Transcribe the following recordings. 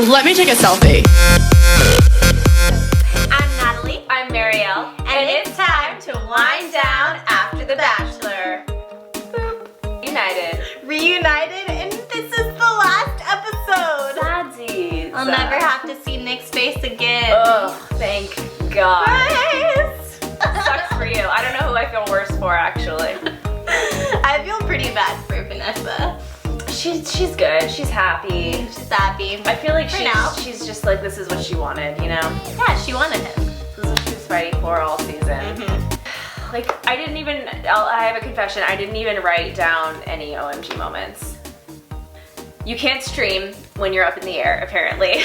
Let me take a selfie. I'm Natalie. I'm Marielle. And it's time to wind down after The Bachelor. Reunited, and this is the last episode. Sadsies. I'll never have to see Nick's face again. Oh, thank God. Guys. Sucks for you. I don't know who I feel worse for, actually. I feel pretty bad for Vanessa. She's good. She's happy. She's happy. I feel like For now. she's just like, this is what she wanted, you know? Yeah, she wanted him. This is what she was fighting for all season. Like, I have a confession, I didn't even write down any OMG moments. You can't stream when you're up in the air, apparently.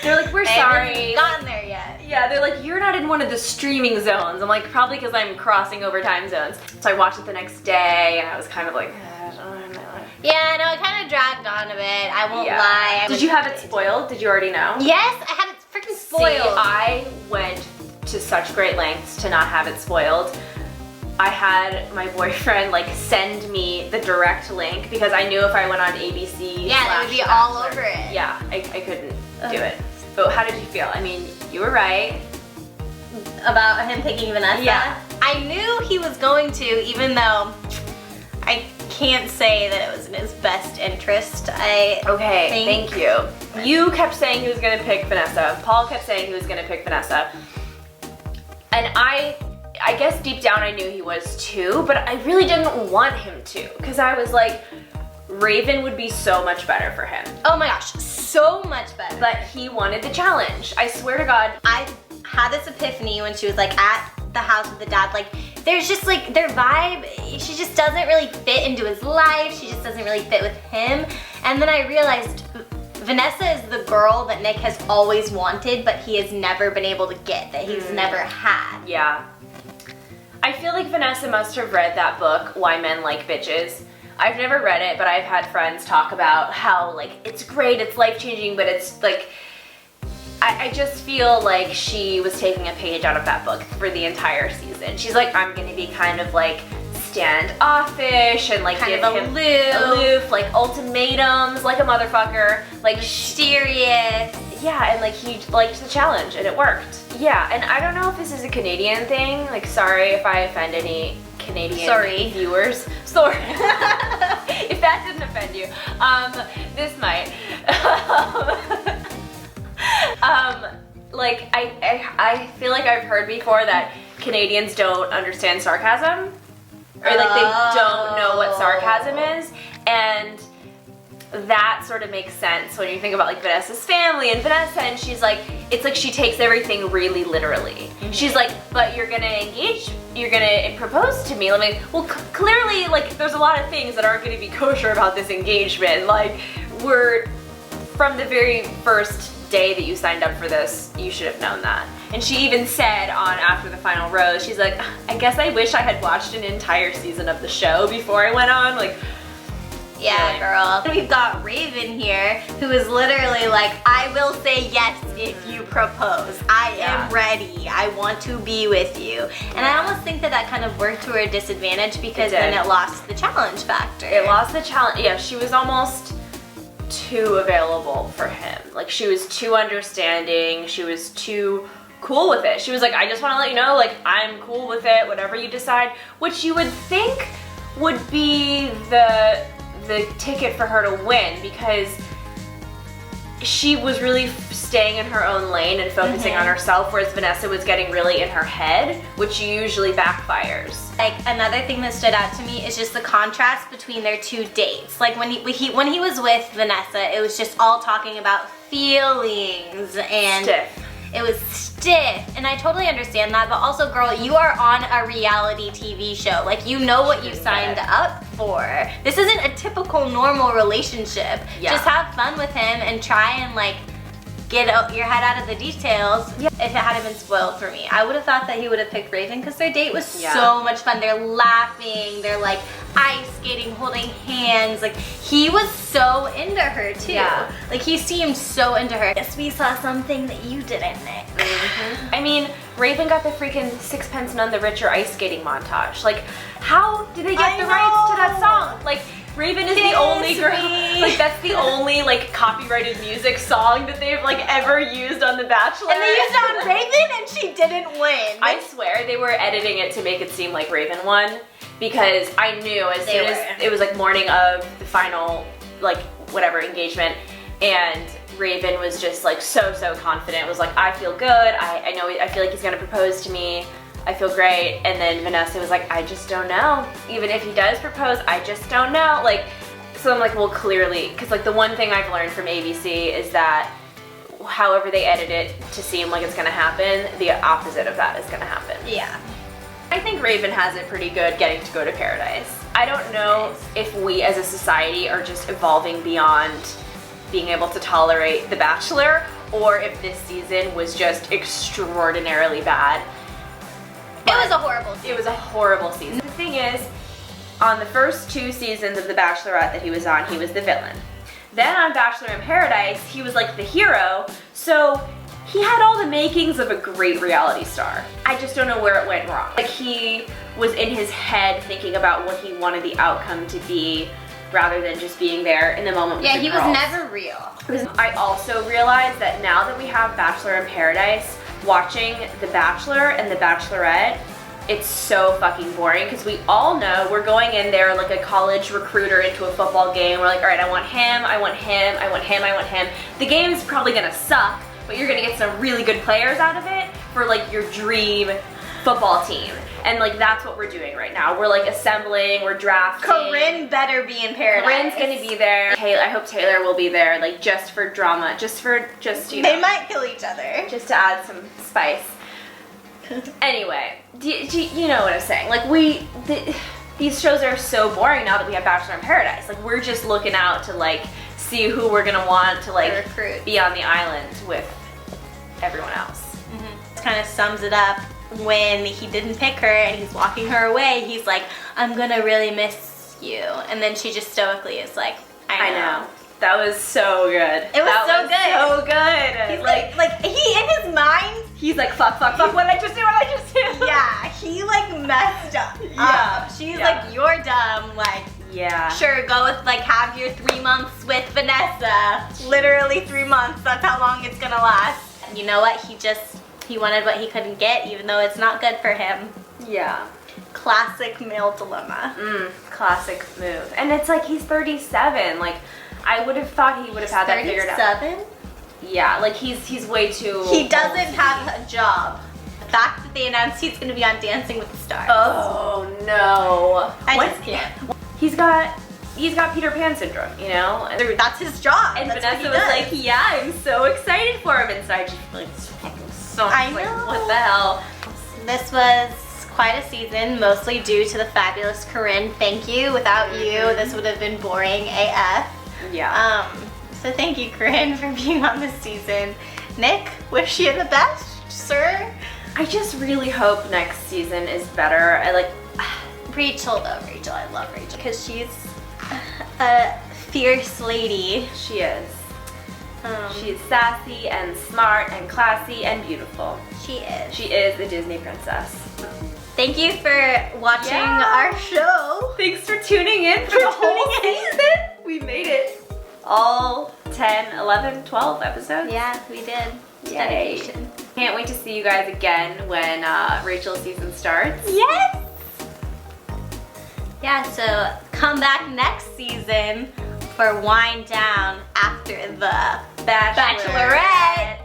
They're like, we're I sorry. haven't gotten there yet. Yeah, they're like, you're not in one of the streaming zones. I'm like, probably because I'm crossing over time zones. So I watched it the next day, and I was kind of like, I don't know. Yeah, no, it kind of dragged on a bit. I won't lie. Did you have it spoiled? Did you already know? Yes, I had it freaking spoiled. See, I went to such great lengths to not have it spoiled. I had my boyfriend like send me the direct link because I knew if I went on ABC, yeah, it would be all over it. Yeah, I couldn't do it. But how did you feel? I mean, you were right. About him picking Vanessa? Yeah. I knew he was going to, even though I can't say that it was in his best interest. Okay, thank you. You kept saying he was gonna pick Vanessa. Paul kept saying he was gonna pick Vanessa. And I guess deep down I knew he was too, but I really didn't want him to, because I was like, Raven would be so much better for him. Oh my gosh, so much better. But he wanted the challenge. I swear to God. I had this epiphany when she was like at the house with the dad. Like, there's just like their vibe, she just doesn't really fit into his life. She just doesn't really fit with him. And then I realized Vanessa is the girl that Nick has always wanted, but he has never been able to get, that he's never had. Yeah. I feel like Vanessa must have read that book, Why Men Like Bitches. I've never read it, but I've had friends talk about how like it's great, it's life-changing, but it's like, I just feel like she was taking a page out of that book for the entire season. She's like, I'm gonna be kind of like standoffish and like Kind give of him aloof, like ultimatums, like a motherfucker, like mysterious. yeah, and like he liked the challenge and it worked. Yeah, and I don't know if this is a Canadian thing. Like, sorry if I offend any Canadian viewers. Sorry. If that didn't offend you. This might. Like, I feel like I've heard before that Canadians don't understand sarcasm. Or like they don't know what sarcasm is. And that sort of makes sense when you think about like Vanessa's family and Vanessa, and she's like, it's like she takes everything really literally. She's like, but you're gonna engage, you're gonna propose to me. Let me, well, clearly like there's a lot of things that aren't gonna be kosher about this engagement. Like, we're, from the very first day that you signed up for this, you should have known that. And she even said on After the Final Rose, she's like, I guess I wish I had watched an entire season of the show before I went on. Like, yeah, girl. We've got Raven here, who is literally like, I will say yes if you propose. I am ready. I want to be with you. And I almost think that kind of worked to her disadvantage because then it lost the challenge factor. It lost the challenge. Yeah, she was almost too available for him. Like, she was too understanding. She was too cool with it. She was like, I just want to let you know, like, I'm cool with it, whatever you decide, which you would think would be the ticket for her to win, because she was really staying in her own lane and focusing on herself, whereas Vanessa was getting really in her head, which usually backfires. Like, another thing that stood out to me is just the contrast between their two dates. Like, when he was with Vanessa, it was just all talking about feelings and stiff. It was stiff, and I totally understand that, but also, girl, you are on a reality TV show. Like, you know what you signed up for. This isn't a typical normal relationship. Yeah. Just have fun with him and try and like get your head out of the details. Yeah. If it hadn't been spoiled for me, I would have thought that he would have picked Raven because their date was so much fun. They're laughing, they're like ice skating, holding hands. Like, he was so into her too. Yeah. Like, he seemed so into her. Yes, we saw something that you didn't, Nick. I mean, Raven got the freaking Sixpence None the Richer ice skating montage. Like, how did they get the rights to that song? Like, Raven is the only girl, me. like that's the only like copyrighted music song that they've like ever used on The Bachelor. And they used it on Raven and she didn't win. I swear they were editing it to make it seem like Raven won, because I knew as soon as it was like morning of the final like whatever engagement, and Raven was just like so confident. It was like, I feel good, I know, I feel like he's gonna propose to me, I feel great. And then Vanessa was like, I just don't know. Even if he does propose, I just don't know. Like, so I'm like, well, clearly, because like the one thing I've learned from ABC is that however they edit it to seem like it's gonna happen, the opposite of that is gonna happen. Yeah. I think Raven has it pretty good getting to go to paradise. I don't know if we as a society are just evolving beyond being able to tolerate The Bachelor, or if this season was just extraordinarily bad. It was a horrible season. It was a horrible season. The thing is, on the first 2 seasons of The Bachelorette that he was on, he was the villain. Then on Bachelor in Paradise, he was like the hero, so he had all the makings of a great reality star. I just don't know where it went wrong. Like, he was in his head thinking about what he wanted the outcome to be, rather than just being there in the moment with the he girls. was never real. I also realized that now that we have Bachelor in Paradise, watching The Bachelor and The Bachelorette, it's so fucking boring, because we all know we're going in there like a college recruiter into a football game. We're like, all right, I want him, I want him, I want him, I want him. The game's probably gonna suck, but you're gonna get some really good players out of it for like your dream football team. And like that's what we're doing right now. We're like assembling, we're drafting. Corinne better be in Paradise. Corinne's gonna be there. I hope Taylor will be there, like just for drama, just you know. They might kill each other. Just to add some spice. Anyway, do you know what I'm saying? Like these shows are so boring now that we have Bachelor in Paradise. Like we're just looking out to like see who we're gonna want to like recruit, be on the island with everyone else. Mm-hmm. It kind of sums it up. When he didn't pick her and he's walking her away, he's like, I'm gonna really miss you. And then she just stoically is like, I know. That was so good. It was so good. So good. He's like he in his mind, he's like, fuck, what did I just do? Yeah, he like messed up. Yeah. She's like, you're dumb. Like, yeah. Sure, go with like have your 3 months with Vanessa. Literally 3 months. That's how long it's gonna last. And you know what? He wanted what he couldn't get, even though it's not good for him. Yeah. Classic male dilemma. Classic move. And it's like he's 37. Like, I would have thought he would have had that figured out. 37? Yeah, like he's way too. He doesn't have a job. The fact that they announced he's gonna be on Dancing with the Stars. Oh no. I just can't. He's got Peter Pan syndrome, you know? That's his job. And That's Vanessa was like, yeah, I'm so excited for him. And so I just like, so I know. Like, what the hell? This was quite a season, mostly due to the fabulous Corinne. Thank you. Without you, this would have been boring AF. Yeah. So thank you, Corinne, for being on this season. Nick, wish you the best, sir. I just really hope next season is better. Rachel, I love Rachel because she's a fierce lady. She is. She's sassy and smart and classy and beautiful. She is. She is a Disney princess. Thank you for watching our show. Thanks for tuning in for the whole season. We made it. All 10, 11, 12 episodes. Yeah, we did. Yay. Dedication. Can't wait to see you guys again when Rachel's season starts. Yes! Yeah, so come back next season for Wind Down after the Bachelorette.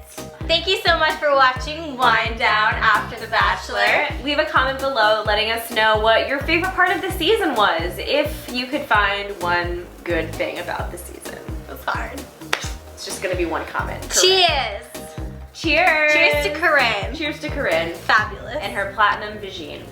Thank you so much for watching Wind Down after the Bachelor. Leave a comment below letting us know what your favorite part of the season was, if you could find one good thing about the season. It's hard. It's just gonna be one comment. Cheers! Cheers! Cheers to Corinne. Cheers to Corinne. Fabulous. And her platinum vagine.